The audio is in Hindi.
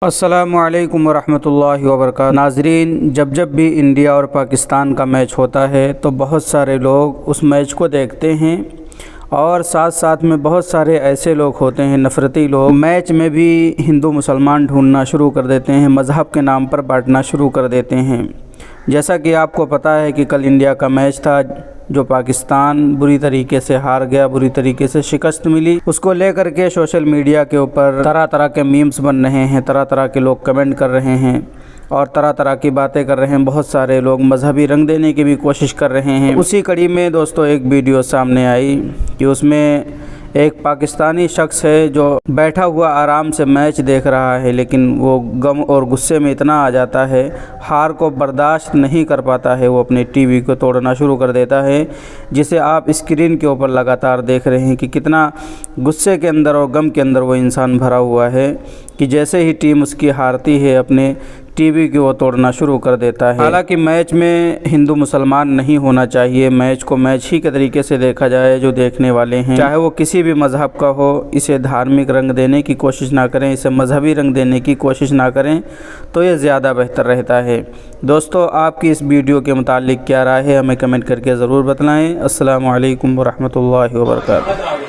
अस्सलामुअलैकुम वरहमतुल्लाहि वबरकातुहू। नाज़रीन, जब भी इंडिया और पाकिस्तान का मैच होता है तो बहुत सारे लोग उस मैच को देखते हैं और साथ साथ में बहुत सारे ऐसे लोग होते हैं नफ़रती लोग, मैच में भी हिंदू मुसलमान ढूंढना शुरू कर देते हैं, मज़हब के नाम पर बांटना शुरू कर देते हैं। जैसा कि आपको पता है कि कल इंडिया का मैच था जो पाकिस्तान बुरी तरीके से हार गया, बुरी तरीके से शिकस्त मिली। उसको लेकर के सोशल मीडिया के ऊपर तरह तरह के मीम्स बन रहे हैं, तरह तरह के लोग कमेंट कर रहे हैं और तरह तरह की बातें कर रहे हैं। बहुत सारे लोग मजहबी रंग देने की भी कोशिश कर रहे हैं। उसी कड़ी में दोस्तों एक वीडियो सामने आई कि उसमें एक पाकिस्तानी शख्स है जो बैठा हुआ आराम से मैच देख रहा है, लेकिन वो गम और गुस्से में इतना आ जाता है, हार को बर्दाश्त नहीं कर पाता है, वो अपने टीवी को तोड़ना शुरू कर देता है, जिसे आप स्क्रीन के ऊपर लगातार देख रहे हैं कि कितना गुस्से के अंदर और गम के अंदर वो इंसान भरा हुआ है कि जैसे ही टीम उसकी हारती है अपने टीवी की वो तोड़ना शुरू कर देता है। हालांकि मैच में हिंदू मुसलमान नहीं होना चाहिए, मैच को मैच ही के तरीके से देखा जाए। जो देखने वाले हैं चाहे वो किसी भी मज़हब का हो, इसे धार्मिक रंग देने की कोशिश ना करें, इसे मजहबी रंग देने की कोशिश ना करें तो ये ज़्यादा बेहतर रहता है। दोस्तों, आपकी इस वीडियो के मुतालिक क्या राय है हमें कमेंट करके ज़रूर बताएँ। अस्सलामु अलैकुम वरहमतुल्लाहि वबरकातुहू।